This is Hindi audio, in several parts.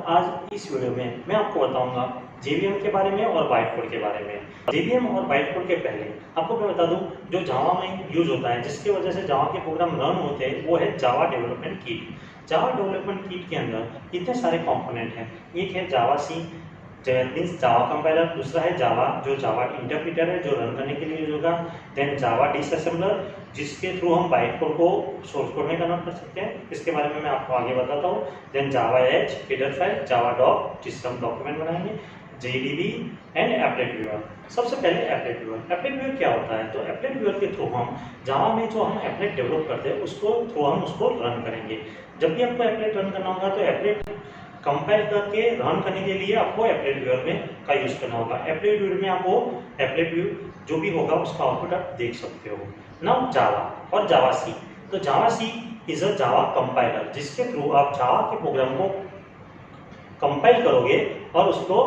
आज इस वीडियो में मैं आपको बताऊंगा जेवीएम के बारे में और बाइट कोड के बारे में। जेवीएम और बाइट कोड के पहले आपको मैं बता दूं जो जावा में यूज होता है, जिसकी वजह से जावा के प्रोग्राम रन होते हैं, वो है Java development kit. Java development kit के अंदर इतने सारे कंपोनेंट हैं। एक है जावा सी मीन्स जावा कंपाइलर, दूसरा है जावा जो जावा इंटरप्रेटर है जो रन करने के लिए यूज होगा, देन जावा डिसअसेंबलर जिसके थ्रू हम बाइट कोड को सोर्स कोड में कन्वर्ट कर सकते हैं, इसके बारे में मैं आपको आगे बताता हूँ। देन जावा एच हेडर फाइल, जावा डॉक जिससे हम डॉक्यूमेंट बनाएंगे, जेडीबी एंड एप्लेट व्यूअर। सबसे पहले एप्लेट व्यूअर। एप्लेट व्यूअर क्या होता है? तो एप्लेट व्यूअर के थ्रू हम जावा में जो हम एप्लेट डेवलप करते हैं उसको थ्रू हम उसको रन करेंगे। जब भी आपको एप्लेट रन करना होगा तो एप्लेट कंपाइल करके रन करने के लिए आपको एप्लेट व्यूअर में का यूज करना होगा। एप्लेट व्यूअर में आपको एप्लेट व्यू जो भी होगा उसका आउटपुट आप देख सकते हो। नाउ जावा और जावा सी। तो जावा सी इज अ जावा कंपाइलर जिसके थ्रू आप जावा के प्रोग्राम को कंपाइल करोगे और उसको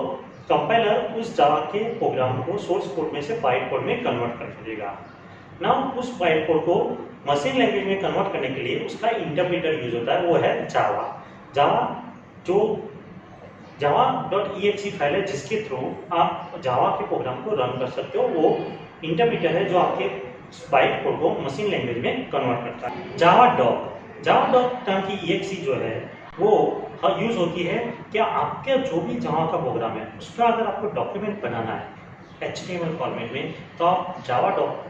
कंपाइलर उस जावा के प्रोग्राम को सोर्स कोड में से बाइट कोड में कन्वर्ट कर देगा। नाउ उस बाइट कोड को मशीन लैंग्वेज में कन्वर्ट करने के लिए उसका इंटरप्रेटर यूज होता है, वो है जावा। जावा जो java.exe फाइल है जिसके थ्रू आप जावा के प्रोग्राम को रन कर सकते हो, वो इंटरप्रेटर है जो आपके बाइट कोड को मशीन लैंग्वेज में कन्वर्ट करता है। जावा डॉक नाम की exe जो है वो यूज होती है क्या आपके जो भी जावा का प्रोग्राम है उसका अगर आपको डॉक्यूमेंट बनाना है HTML फॉर्मेट में, तो आप जावा डॉक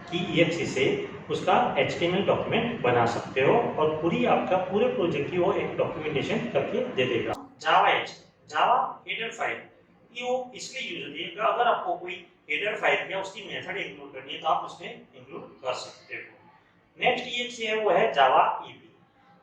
की exe से उसका HTML डॉक्यूमेंट बना सकते हो और पूरे प्रोजेक्ट की वो एक डॉक्यूमेंटेशन करके दे देगा। जावा एच, जावा हेडर फाइल, ये वो इसलिए यूज होती है कि अगर आपको कोई हेडर फाइल या उसकी मेथड इंक्लूड करनी है तो आप उसमें इंक्लूड कर सकते हो। नेक्स्ट exe है वो है जावा ईपी।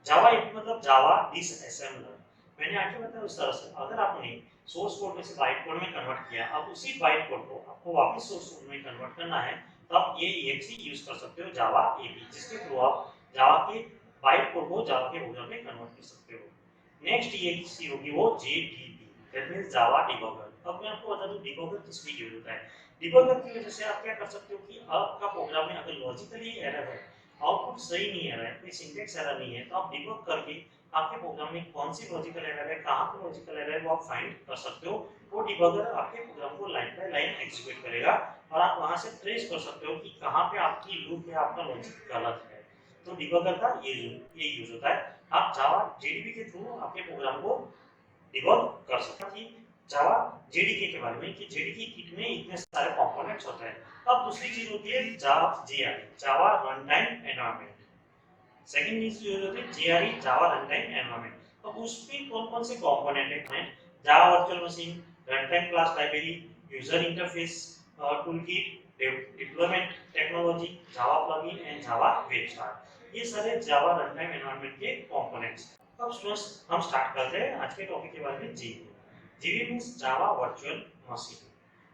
जावा ईपी मतलब जावा डिसअसेंबलर। मैंने आगे बताया उस तरह से अगर आपने सोर्स कोड में से बाइट कोड में कन्वर्ट किया, अब उसी बाइट कोड को आपको वापस सोर्स कोड में कन्वर्ट करना है, तो आप ये exe यूज कर सकते हो जावा ईपी, जिसके थ्रू आप जावा के बाइट कोड को जावा के प्रोग्राम में कन्वर्ट कर सकते हो। नेक्स्ट exe होगी वो JDB, that means Java debugger. अब मैं आपको बता दूं डिबगर किस लिए यूज होता है। डिबगर की वजह से आप क्या कर सकते हो कि आपका प्रोग्राम में अगर लॉजिकली एरर है, आउटपुट सही नहीं आ रहा है, कोई सिंटैक्स एरर नहीं है, तो आप डिबग करके आपके प्रोग्राम में कौन सी लॉजिकल एरर है, कहां पे लॉजिकल एरर है, वो आप फाइंड कर सकते हो। वो डिबगर आपके प्रोग्राम को लाइन बाय लाइन एग्जीक्यूट करेगा और आप वहां से ट्रेस कर सकते हो कि कहां पे आपकी लूप या आपका लॉजिक गलत है। तो डिबगर का ये यूज होता है। आप जावा जेडीबी के थ्रू आपके प्रोग्राम को डिबग कर सकते हैं। जावा जेडीके के बारे में कि जेडीके किट में इतने सारे कंपोनेंट्स होते हैं। अब दूसरी चीज होती है जावा जीआरई, जावा रनटाइम एनवायरनमेंट। सेकंड चीज जो होती है जीआरई, जावा रनटाइम एनवायरनमेंट। अब उसमें कौन-कौन से कंपोनेंट हैं? Java virtual machine, runtime class library, user interface toolkit, deployment technology, Java plugin and Java web start. ये सारे जावा रनटाइम एनवायरनमेंट के कंपोनेंट्स। अब स्टूडेंट्स हम स्टार्ट करते हैं आज के टॉपिक के बारे में। JVM means Java virtual machine.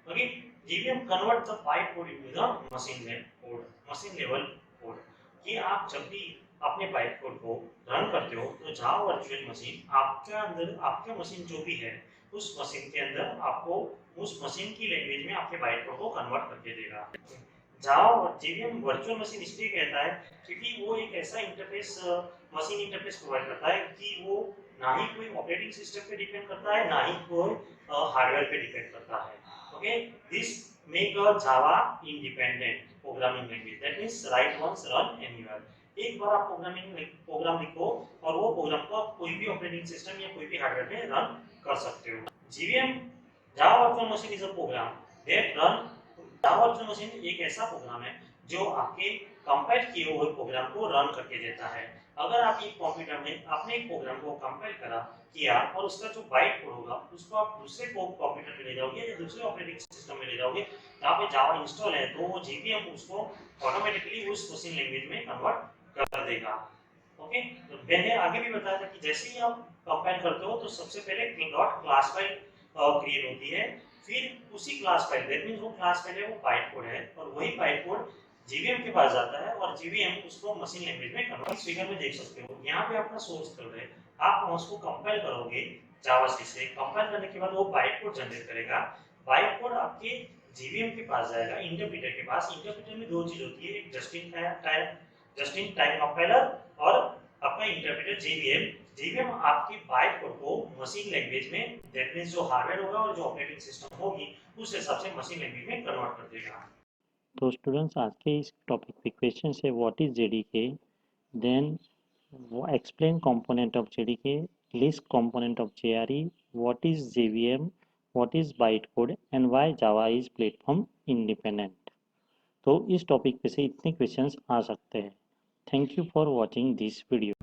Okay, JVM convert the byte code into the machine level code. ये आप जब भी अपने बाइट कोड को रन करते हो तो जावा वर्चुअल मशीन आपके अंदर, आपके मशीन जो भी है उस मशीन के अंदर आपको उस मशीन की लैंग्वेज में आपके बाइट कोड को कन्वर्ट करके देगा। जावा जेवीएम वर्चुअल मशीन इसलिए कहता है क्योंकि वो एक ऐसा इंटरफेस, मशीन इंटरफेस प्रोवाइड करता है कि वो ना ही कोई ऑपरेटिंग सिस्टम पे डिपेंड करता है, ना ही कोई हार्डवेयर पे डिपेंड करता है। Okay, this make a Java independent programming language, that means write once run anywhere. एक बार आप प्रोग्राम लिखो और वो प्रोग्राम को आप कोई भी ऑपरेटिंग सिस्टम या कोई भी हार्डवेयर पे रन कर सकते हो। JVM Java virtual machine is a program that run. Java virtual machine एक ऐसा प्रोग्राम है जो आपके कंपाइल किए हुए प्रोग्राम को रन करके देता है। अगर आप एक कंप्यूटर में आपने एक प्रोग्राम को कंपाइल किया और उसका जो बाइट कोड होगा उसको आप दूसरे कंप्यूटर पे ले जाओगे या दूसरे ऑपरेटिंग सिस्टम में ले जाओगे, यहाँ पे जावा इंस्टॉल है तो वो जीवीएम उसको ऑटोमेटिकली उस मशीन लैंग्वेज में कन्वर्ट कर देगा। ओके, तो मैंने आगे भी बताया था कि जैसे ही आप कंपाइल करते हो तो सबसे पहले डॉट क्लास फाइल क्रिएट होती है, फिर उसी क्लास फाइल, दैट मींस वो क्लास फाइल है वो बाइट कोड है और वही बाइट कोड जीवीएम के पास जाता है और जीवीएम उसको मशीन लैंग्वेज में कन्वर्ट। इस फिगर में देख सकते हो यहाँ पे अपना सोर्स कोड है, आप उसको कंपाइल करोगे जावा से। कंपाइल करने के बाद वो बाइट कोड जनरेट करेगा। बाइट कोड आपके जीवीएम के पास जाएगा, इंटरप्रेटर के पास। इंटरप्रेटर में दो चीज होती है, एक जस्ट इन टाइम कंपाइलर और आपका इंटरप्रेटर जेवीएम JVM आपकी बाइट कोड को मशीन लैंग्वेज में, दैट मींस जो हार्डवेयर होगा और जो ऑपरेटिंग सिस्टम होगी उस हिसाब से मशीन लैंग्वेज में कन्वर्ट कर देगा। तो स्टूडेंट्स आज के इस टॉपिक पे क्वेश्चन है what is JDK, then explain component of JDK, list component of JRE, what is JVM, what is bytecode and why Java is platform independent। तो इस टॉपिक पे से इतने क्वेश्चंस आ सकते हैं। Thank you for watching this video.